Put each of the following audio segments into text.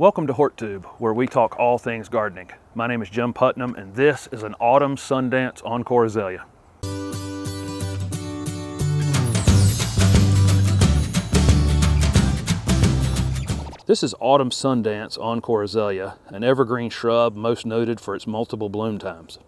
Welcome to HortTube, where we talk all things gardening. My name is Jim Putnam, and this is an Autumn Sundance Encore Azalea. This is Autumn Sundance Encore Azalea, an evergreen shrub most noted for its multiple bloom times.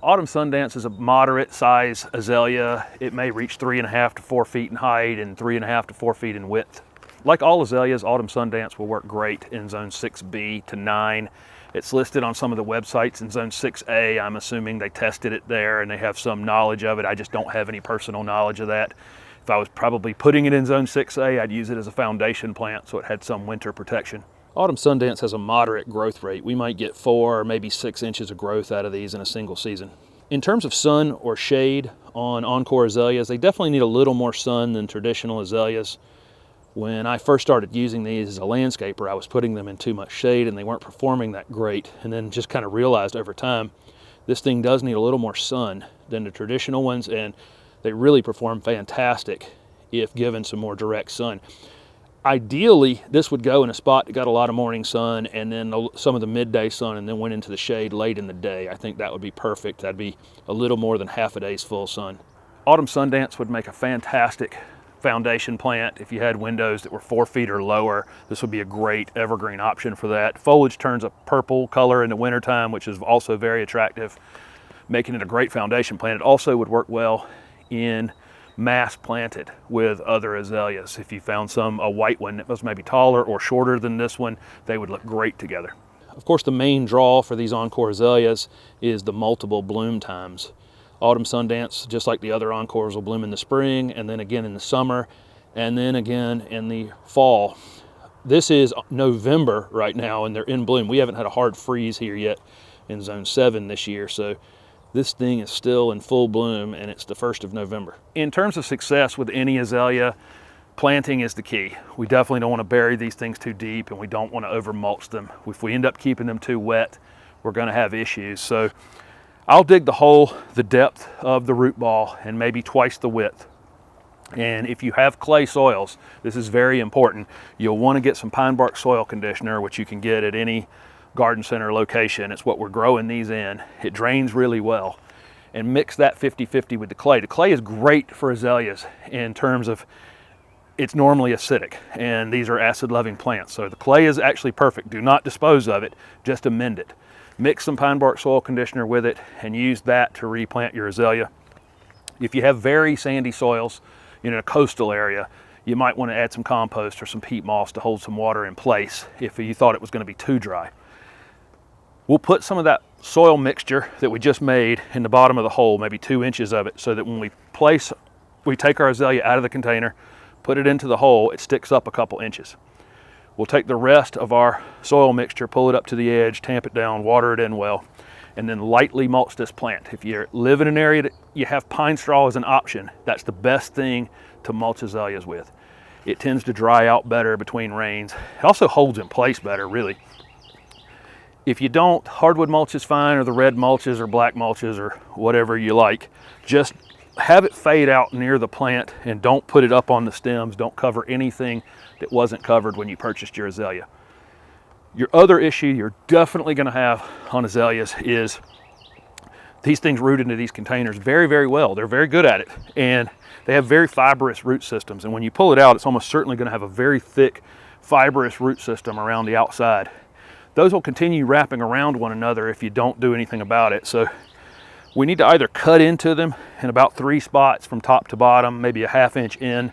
Autumn Sundance is a moderate size azalea. It may reach 3.5 to 4 feet in height and 3.5 to 4 feet in width. Like all azaleas, Autumn Sundance will work great in zone 6B to 9. It's listed on some of the websites in zone 6A. I'm assuming they tested it there and they have some knowledge of it. I just don't have any personal knowledge of that. If I was probably putting it in zone 6A, I'd use it as a foundation plant so it had some winter protection. Autumn Sundance has a moderate growth rate. We might get 4 or maybe 6 inches of growth out of these in a single season. In terms of sun or shade on Encore Azaleas, they definitely need a little more sun than traditional azaleas. When I first started using these as a landscaper, I was putting them in too much shade and they weren't performing that great. And then just kind of realized over time, this thing does need a little more sun than the traditional ones, and they really perform fantastic if given some more direct sun. Ideally, this would go in a spot that got a lot of morning sun and then some of the midday sun and then went into the shade late in the day. I think that would be perfect. That'd be a little more than half a day's full sun. Autumn Sundance would make a fantastic foundation plant. If you had windows that were 4 feet or lower, this would be a great evergreen option for that. Foliage turns a purple color in the wintertime, which is also very attractive, making it a great foundation plant. It also would work well in mass planted with other azaleas. If you found a white one that was maybe taller or shorter than this one, they would look great together. Of course, the main draw for these Encore Azaleas is the multiple bloom times. Autumn Sundance, just like the other Encores, will bloom in the spring and then again in the summer and then again in the fall. This is November right now and they're in bloom. We haven't had a hard freeze here yet in zone 7 this year, so this thing is still in full bloom and it's the 1st of November. In terms of success with any azalea, planting is the key. We definitely don't want to bury these things too deep and we don't want to over mulch them. If we end up keeping them too wet, we're going to have issues. So I'll dig the hole the depth of the root ball and maybe twice the width. And if you have clay soils, this is very important. You'll want to get some pine bark soil conditioner, which you can get at any garden center location. It's what we're growing these in. It drains really well. And mix that 50-50 with the clay. The clay is great for azaleas in terms of it's normally acidic and these are acid-loving plants. So the clay is actually perfect. Do not dispose of it, just amend it. Mix some pine bark soil conditioner with it and use that to replant your azalea. If you have very sandy soils in a coastal area, you might want to add some compost or some peat moss to hold some water in place if you thought it was going to be too dry. We'll put some of that soil mixture that we just made in the bottom of the hole, maybe 2 inches of it, so that when we take our azalea out of the container, put it into the hole, it sticks up a couple inches. We'll take the rest of our soil mixture, pull it up to the edge, tamp it down, water it in well, and then lightly mulch this plant. If you live in an area that you have pine straw as an option, that's the best thing to mulch azaleas with. It tends to dry out better between rains. It also holds in place better, really. If you don't, hardwood mulch is fine, or the red mulches or black mulches or whatever you like. Just have it fade out near the plant and don't put it up on the stems. Don't cover anything that wasn't covered when you purchased your azalea. Your other issue you're definitely going to have on azaleas is these things root into these containers very, very well. They're very good at it, and they have very fibrous root systems. And when you pull it out, it's almost certainly going to have a very thick, fibrous root system around the outside. Those will continue wrapping around one another if you don't do anything about it. So we need to either cut into them in about 3 spots from top to bottom, maybe a ½ inch in,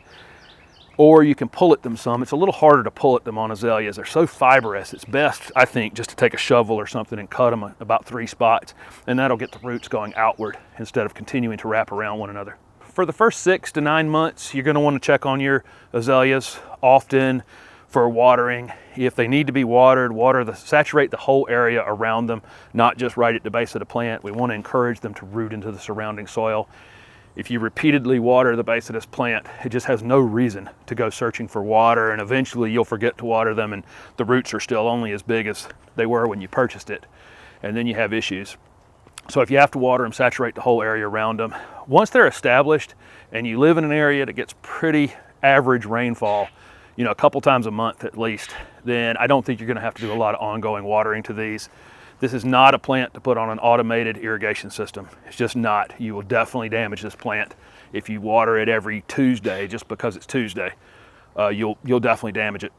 or you can pull at them some. It's a little harder to pull at them on azaleas. They're so fibrous. It's best, I think, just to take a shovel or something and cut them about 3 spots, and that'll get the roots going outward instead of continuing to wrap around one another. For the first 6 to 9 months, you're going to want to check on your azaleas often for watering. If they need to be watered, saturate the whole area around them, not just right at the base of the plant. We want to encourage them to root into the surrounding soil. If you repeatedly water the base of this plant, it just has no reason to go searching for water, and eventually you'll forget to water them and the roots are still only as big as they were when you purchased it, and then you have issues. So if you have to water them, saturate the whole area around them. Once they're established and you live in an area that gets pretty average rainfall, you know, a couple times a month at least, then I don't think you're gonna have to do a lot of ongoing watering to these. This is not a plant to put on an automated irrigation system. It's just not. You will definitely damage this plant if you water it every Tuesday just because it's Tuesday. You'll definitely damage it.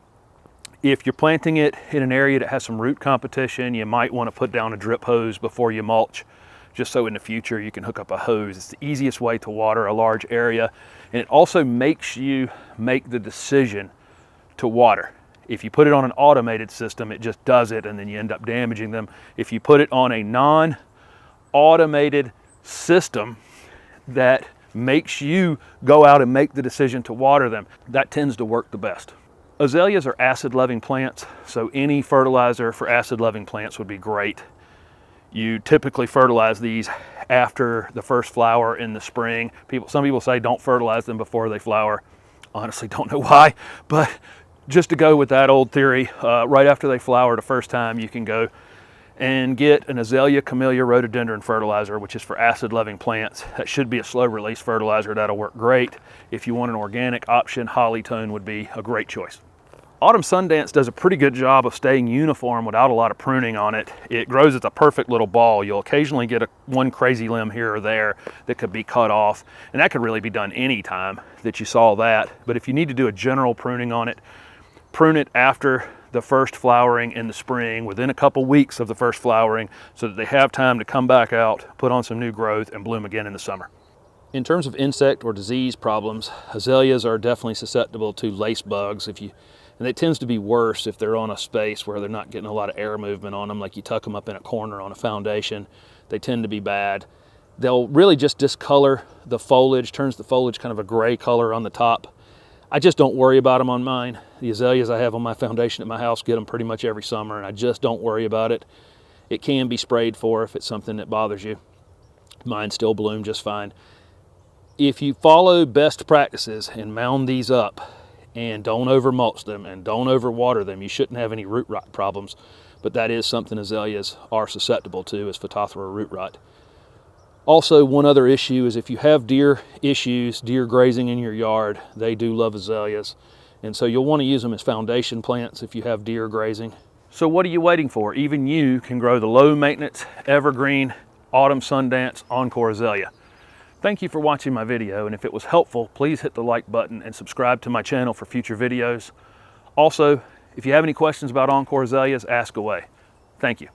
If you're planting it in an area that has some root competition, you might want to put down a drip hose before you mulch, just so in the future you can hook up a hose. It's the easiest way to water a large area, and it also makes you make the decision to water. If you put it on an automated system, it just does it and then you end up damaging them. If you put it on a non-automated system that makes you go out and make the decision to water them, that tends to work the best. Azaleas are acid-loving plants, so any fertilizer for acid-loving plants would be great. You typically fertilize these after the first flower in the spring. Some people say don't fertilize them before they flower. Honestly, don't know why, but just to go with that old theory, right after they flower the first time, you can go and get an Azalea Camellia rhododendron fertilizer, which is for acid-loving plants. That should be a slow-release fertilizer. That'll work great. If you want an organic option, Hollytone would be a great choice. Autumn Sundance does a pretty good job of staying uniform without a lot of pruning on it. It grows as a perfect little ball. You'll occasionally get one crazy limb here or there that could be cut off, and that could really be done any time that you saw that. But if you need to do a general pruning on it, prune it after the first flowering in the spring, within a couple weeks of the first flowering, so that they have time to come back out, put on some new growth, and bloom again in the summer. In terms of insect or disease problems, azaleas are definitely susceptible to lace bugs. And it tends to be worse if they're on a space where they're not getting a lot of air movement on them, like you tuck them up in a corner on a foundation. They tend to be bad. They'll really just discolor the foliage, turns the foliage kind of a gray color on the top. I just don't worry about them on mine. The azaleas I have on my foundation at my house get them pretty much every summer, and I just don't worry about it. It can be sprayed for if it's something that bothers you. Mine still bloom just fine. If you follow best practices and mound these up and don't over mulch them and don't over water them, you shouldn't have any root rot problems, but that is something azaleas are susceptible to, is Phytophthora root rot. Also, one other issue is if you have deer issues, deer grazing in your yard, they do love azaleas. And so you'll want to use them as foundation plants if you have deer grazing. So what are you waiting for? Even you can grow the low maintenance, evergreen, Autumn Sundance Encore Azalea. Thank you for watching my video, and if it was helpful, please hit the like button and subscribe to my channel for future videos. Also, if you have any questions about Encore Azaleas, ask away. Thank you.